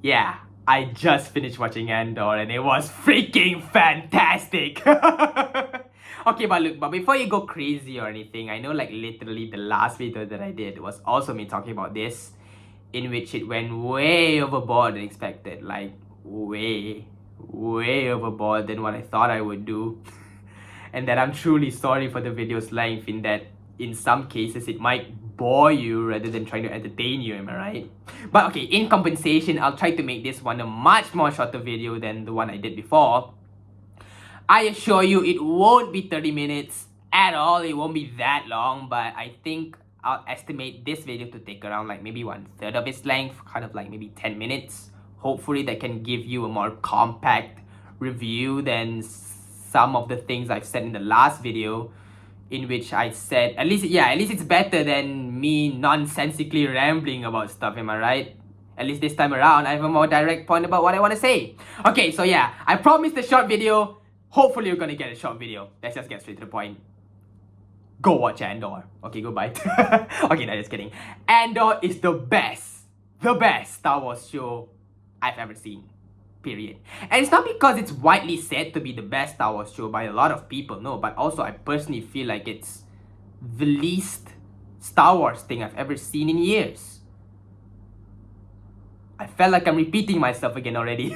Yeah, I just finished watching Andor and it was freaking fantastic. Okay, but before you go crazy or anything, I know like literally the last video that I did was also me talking about this, in which it went way overboard than expected, like way overboard than what I thought I would do. And that I'm truly sorry for the video's length, in that in some cases it might bore you rather than trying to entertain you, am I right? But okay, in compensation, I'll try to make this one a much more shorter video than the one I did before. I assure you it won't be 30 minutes at all, it won't be that long, but I think I'll estimate this video to take around like maybe 1/3 of its length, kind of like maybe 10 minutes. Hopefully that can give you a more compact review than some of the things I've said in the last video, in which I said, at least it's better than me nonsensically rambling about stuff, am I right? At least this time around, I have a more direct point about what I want to say. Okay, so yeah, I promised a short video. Hopefully you're gonna get a short video. Let's just get straight to the point. Go watch Andor. Okay, goodbye. Okay, no, just kidding. Andor is the best Star Wars show I've ever seen. Period. And it's not because it's widely said to be the best Star Wars show by a lot of people, no, but also I personally feel like it's the least Star Wars thing I've ever seen in years. I felt like I'm repeating myself again already.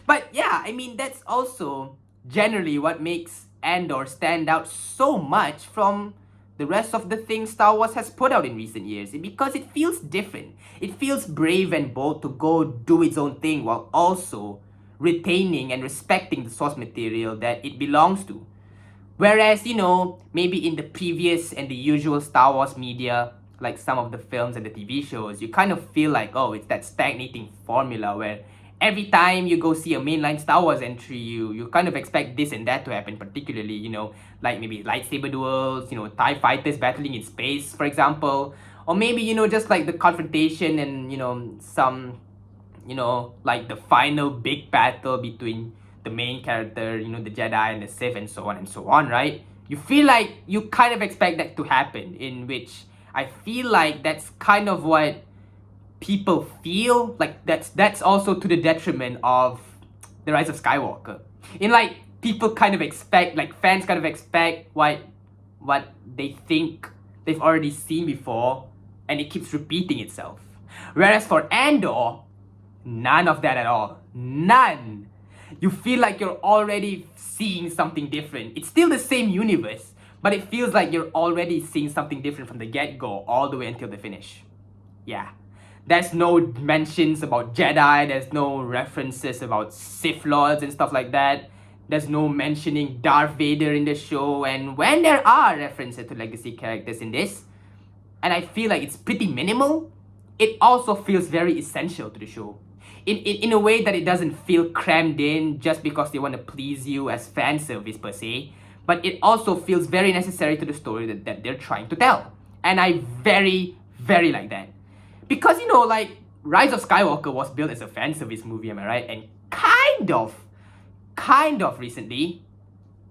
But yeah, I mean, that's also generally what makes Andor stand out so much from the rest of the things Star Wars has put out in recent years, because it feels different. It feels brave and bold to go do its own thing while also retaining and respecting the source material that it belongs to. Whereas, you know, maybe in the previous and the usual Star Wars media, like some of the films and the TV shows, you kind of feel like, oh, it's that stagnating formula where every time you go see a mainline Star Wars entry, you kind of expect this and that to happen, particularly, you know, like maybe lightsaber duels, you know, TIE fighters battling in space, for example. Or maybe, you know, just like the confrontation and, you know, some, you know, like the final big battle between the main character, you know, the Jedi and the Sith and so on, right? You feel like you kind of expect that to happen, in which I feel like that's kind of what people feel like. That's also to the detriment of The Rise of Skywalker. In like, people kind of expect, like fans kind of expect what they think they've already seen before, and it keeps repeating itself. Whereas for Andor, none of that at all. None. You feel like you're already seeing something different. It's still the same universe, but it feels like you're already seeing something different from the get-go all the way until the finish. Yeah. There's no mentions about Jedi, there's no references about Sith Lords and stuff like that. There's no mentioning Darth Vader in the show, and when there are references to legacy characters in this, and I feel like it's pretty minimal, it also feels very essential to the show. In a way that it doesn't feel crammed in just because they want to please you as fan service per se, but it also feels very necessary to the story that they're trying to tell. And I very like that. Because, you know, like, Rise of Skywalker was built as a fan service movie, am I right? And kind of recently,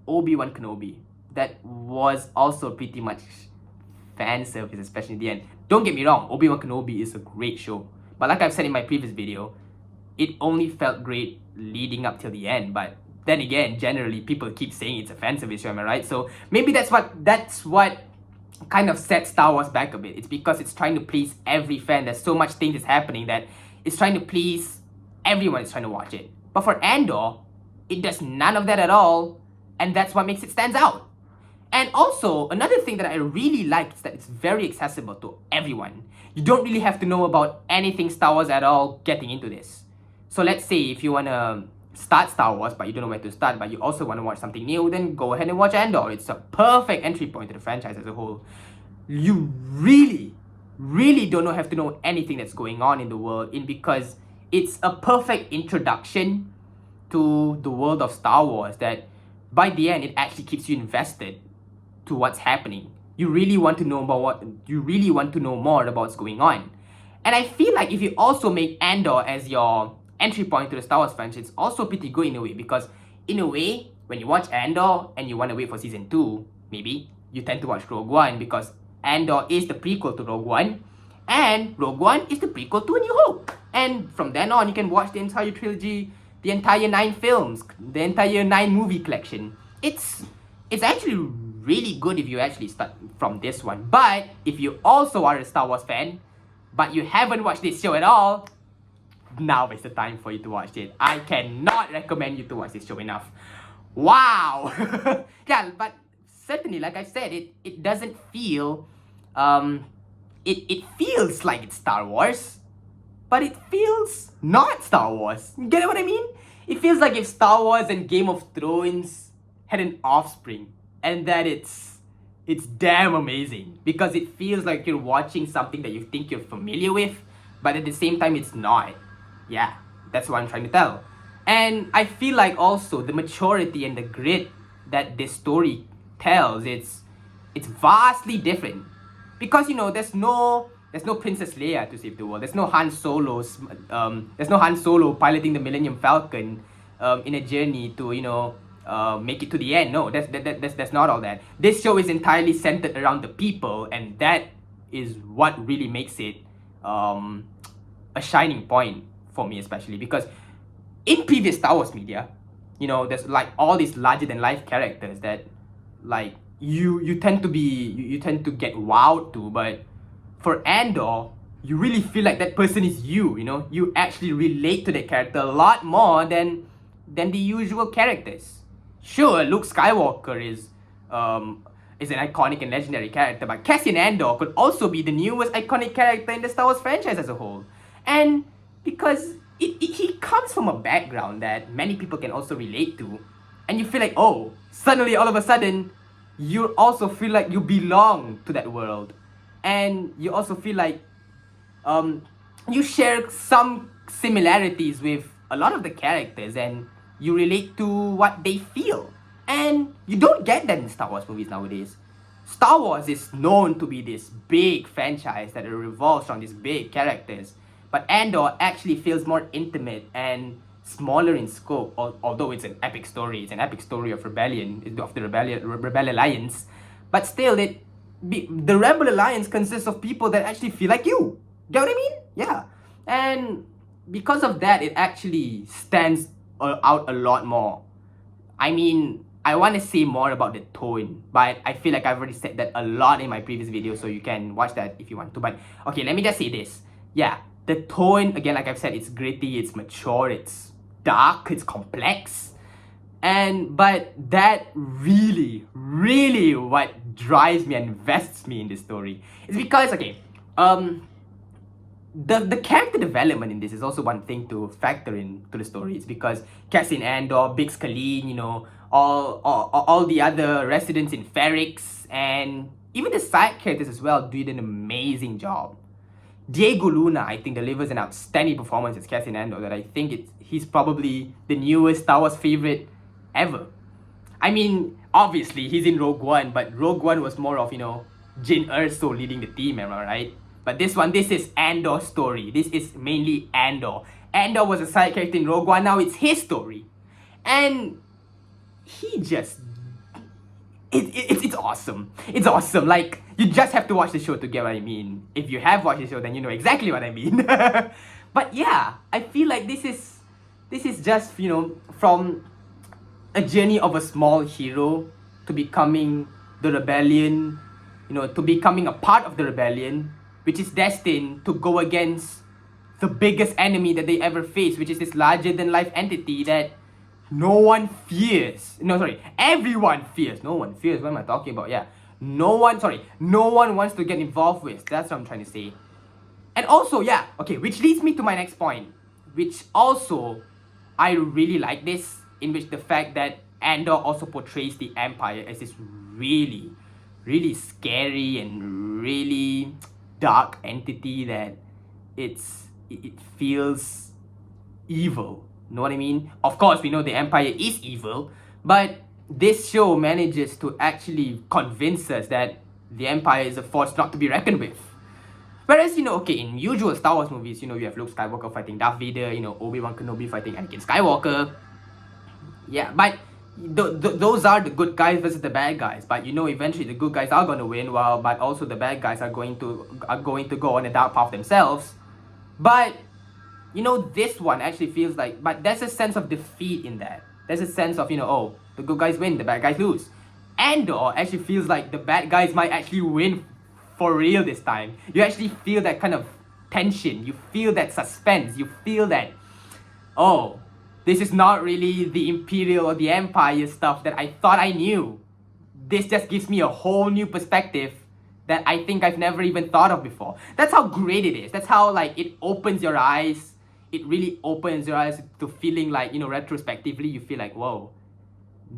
Obi-Wan Kenobi, that was also pretty much fan service, especially in the end. Don't get me wrong, Obi-Wan Kenobi is a great show. But like I've said in my previous video, it only felt great leading up till the end. But then again, generally people keep saying it's a fan service show, am I right? So maybe that's what kind of sets Star Wars back a bit. It's because it's trying to please every fan. There's so much things that's happening that it's trying to please everyone is trying to watch it. But for Andor, it does none of that at all, and that's what makes it stand out. And also, another thing that I really like is that it's very accessible to everyone. You don't really have to know about anything Star Wars at all getting into this. So let's say if you want to start Star Wars but you don't know where to start, but you also want to watch something new, then go ahead and watch Andor. It's a perfect entry point to the franchise as a whole. You really don't have to know anything that's going on in the world, because it's a perfect introduction to the world of Star Wars that by the end it actually keeps you invested to what's happening. You really want to know more about what's going on. And I feel like if you also make Andor as your entry point to the Star Wars franchise, it's also pretty good in a way, because in a way, when you watch Andor and you want to wait for season 2, maybe, you tend to watch Rogue One, because Andor is the prequel to Rogue One, and Rogue One is the prequel to A New Hope. And from then on, you can watch the entire trilogy, the entire 9 films, the entire 9 movie collection. It's actually really good if you actually start from this one. But if you also are a Star Wars fan, but you haven't watched this show at all, now is the time for you to watch it. I cannot recommend you to watch this show enough. Wow. Yeah, but certainly, like I said, it doesn't feel it feels like it's Star Wars, but it feels not Star Wars. You get what I mean? It feels like if Star Wars and Game of Thrones had an offspring, and that it's damn amazing, because it feels like you're watching something that you think you're familiar with, but at the same time it's not. Yeah, that's what I'm trying to tell. And I feel like also the maturity and the grit that this story tells, it's vastly different, because there's no Princess Leia to save the world. There's no Han Solo. There's no Han Solo piloting the Millennium Falcon in a journey to make it to the end. No, that's not all that. This show is entirely centered around the people, and that is what really makes it a shining point for me, especially because in previous Star Wars media, there's like all these larger than life characters that like you tend to get wowed to, but for Andor, you really feel like that person is you. You actually relate to that character a lot more than the usual characters. Sure, Luke Skywalker is an iconic and legendary character, but Cassian Andor could also be the newest iconic character in the Star Wars franchise as a whole. And because he comes from a background that many people can also relate to, and you feel like, oh, suddenly all of a sudden, you also feel like you belong to that world. And you also feel like you share some similarities with a lot of the characters, and you relate to what they feel. And you don't get that in Star Wars movies nowadays. Star Wars is known to be this big franchise that revolves around these big characters, but Andor actually feels more intimate and smaller in scope, although it's an epic story. It's an epic story of rebellion, of the Rebel Alliance. But still, the Rebel Alliance consists of people that actually feel like you. Get what I mean? Yeah. And because of that, it actually stands out a lot more. I mean, I want to say more about the tone, but I feel like I've already said that a lot in my previous video, so you can watch that if you want to. But okay, let me just say this. Yeah, the tone, again, like I've said, it's gritty, it's mature, it's dark, it's complex. But that really what drives me and invests me in this story is because, okay, the character development in this is also one thing to factor in to the story. It's because Cassian Andor, Bix Caleen, all the other residents in Ferrix, and even the side characters as well did an amazing job. Diego Luna, I think, delivers an outstanding performance as Cassian Andor that I think he's probably the newest Star Wars favorite ever. I mean, obviously, he's in Rogue One, but Rogue One was more of, Jyn Erso leading the team, am I right? But this is Andor's story. This is mainly Andor. Andor was a side character in Rogue One, now it's his story. And he just... It's awesome. It's awesome. Like, you just have to watch the show to get what I mean. If you have watched the show, then you know exactly what I mean. But yeah, I feel like this is just, from a journey of a small hero to becoming the rebellion, to becoming a part of the rebellion, which is destined to go against the biggest enemy that they ever face, which is this larger-than-life entity that no one fears. Everyone fears. No one fears. What am I talking about? Yeah. No one wants to get involved with. That's what I'm trying to say. And also, yeah, okay, which leads me to my next point, which also, I really like this, in which the fact that Andor also portrays the Empire as this really, really scary and really dark entity that it feels evil. Know what I mean? Of course, we know the Empire is evil, but this show manages to actually convince us that the Empire is a force not to be reckoned with. Whereas, in usual Star Wars movies, you have Luke Skywalker fighting Darth Vader, Obi-Wan Kenobi fighting Anakin Skywalker. Yeah, but those are the good guys versus the bad guys. But eventually the good guys are going to win, but also the bad guys are going to go on a dark path themselves. But you know, this one actually feels like, but there's a sense of defeat in that. There's a sense of, you know, oh, the good guys win, the bad guys lose. Andor actually feels like the bad guys might actually win for real this time. You actually feel that kind of tension. You feel that suspense. You feel that, oh, this is not really the Imperial or the Empire stuff that I thought I knew. This just gives me a whole new perspective that I think I've never even thought of before. That's how great it is. That's how, like, it opens your eyes. It really opens your eyes to feeling like, you know, retrospectively, you feel like, whoa,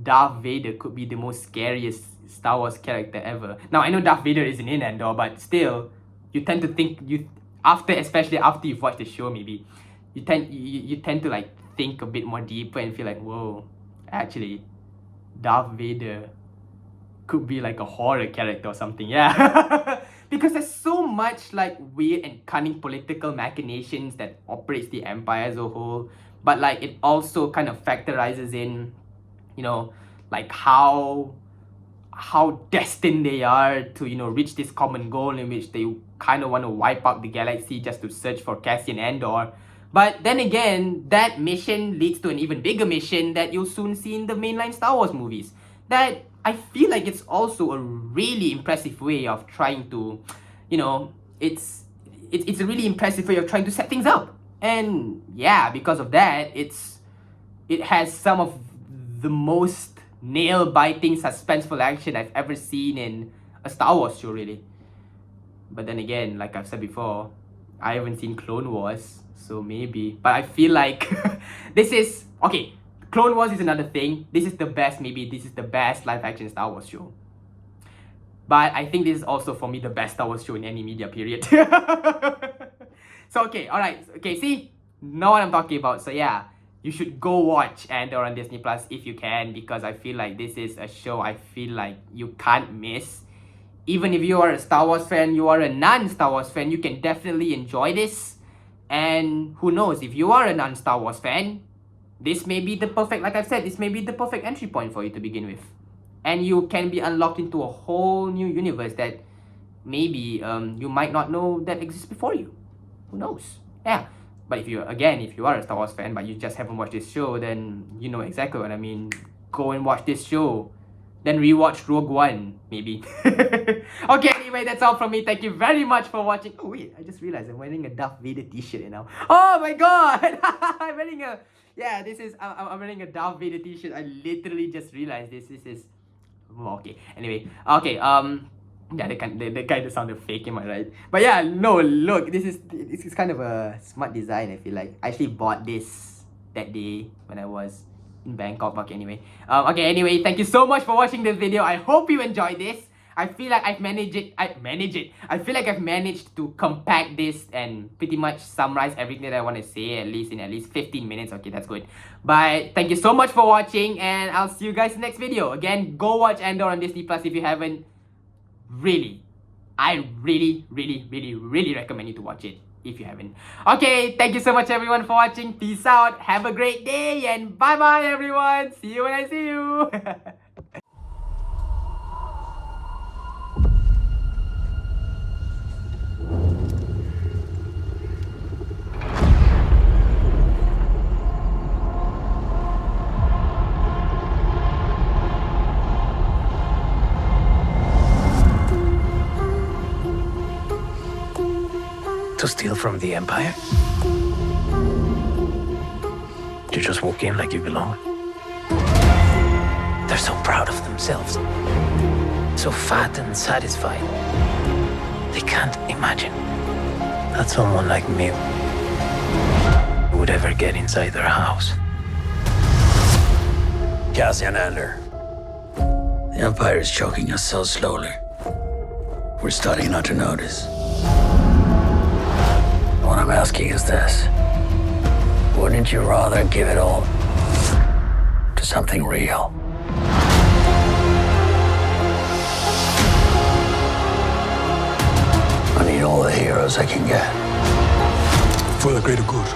Darth Vader could be the most scariest Star Wars character ever. Now, I know Darth Vader isn't in Andor, but still, you tend to think, especially after you've watched the show, maybe, you tend to, like, think a bit more deeper and feel like, whoa, actually, Darth Vader could be like a horror character or something, yeah. Because there's so much, like, weird and cunning political machinations that operates the Empire as a whole, but, like, it also kind of factorizes in, you know, like, how destined they are to, you know, reach this common goal in which they kind of want to wipe out the galaxy just to search for Cassian Andor. But then again, that mission leads to an even bigger mission that you'll soon see in the mainline Star Wars movies. That I feel like it's also a really impressive way of trying to, you know, it's a really impressive way of trying to set things up. And yeah, because of that, it has some of the most nail-biting, suspenseful action I've ever seen in a Star Wars show, really. But then again, like I've said before, I haven't seen Clone Wars, so maybe. But I feel like this is... Okay, Clone Wars is another thing. This is the best live-action Star Wars show. But I think this is also, for me, the best Star Wars show in any media, period. So, okay, alright. Okay, see? Know what I'm talking about. So, yeah. You should go watch Andor on Disney Plus if you can, because I feel like this is a show I feel like you can't miss. Even if you are a Star Wars fan, you are a non-Star Wars fan, you can definitely enjoy this. And who knows, if you are a non-Star Wars fan, this may be the perfect, like I've said, this may be the perfect entry point for you to begin with. And you can be unlocked into a whole new universe that maybe you might not know that exists before you. Who knows? Yeah. But if you are a Star Wars fan, but you just haven't watched this show, then you know exactly what I mean. Go and watch this show. Then rewatch Rogue One, maybe. Okay, anyway, that's all from me. Thank you very much for watching. Oh wait, I just realized I'm wearing a Darth Vader t-shirt now. Oh my god! I'm wearing a... Yeah, I'm wearing a Darth Vader t-shirt. I literally just realized this. This is... Oh, okay, anyway. Okay, yeah, the kind of sounded fake, am I right? But yeah, no, look, this is kind of a smart design, I feel like. I actually bought this that day when I was in Bangkok. Okay, anyway. Anyway, thank you so much for watching this video. I hope you enjoyed this. I feel like I've managed it. I feel like I've managed to compact this and pretty much summarize everything that I want to say in at least 15 minutes. Okay, that's good. But thank you so much for watching, and I'll see you guys in the next video. Again, go watch Andor on Disney Plus if you haven't. Really, I really recommend you to watch it if you haven't. Okay, thank you so much everyone for watching. Peace out, have a great day, and bye bye everyone. See you when I see you. To steal from the Empire? You just walk in like you belong. They're so proud of themselves. So fat and satisfied. They can't imagine that someone like me would ever get inside their house. Cassian Andor. The Empire is choking us so slowly. We're starting not to notice. What I'm asking is this. Wouldn't you rather give it all to something real? I need all the heroes I can get. For the greater good.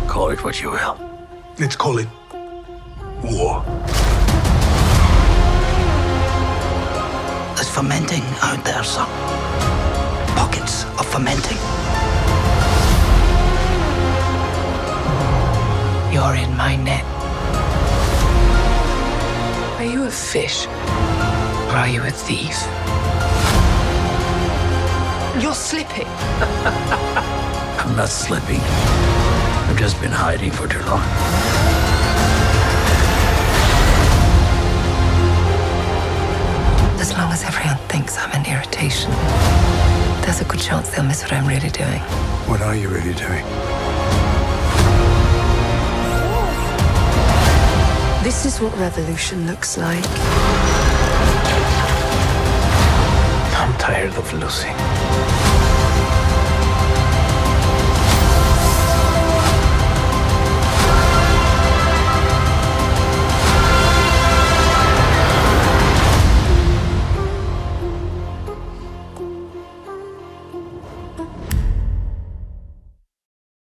Call it what you will. Let's call it war. There's fermenting out there, son. Pockets of fermenting. my net. Are you a fish? Or are you a thief? You're slipping. I'm not slipping. I've just been hiding for too long. As long as everyone thinks I'm an irritation, there's a good chance they'll miss what I'm really doing. What are you really doing? This is what revolution looks like. I'm tired of losing.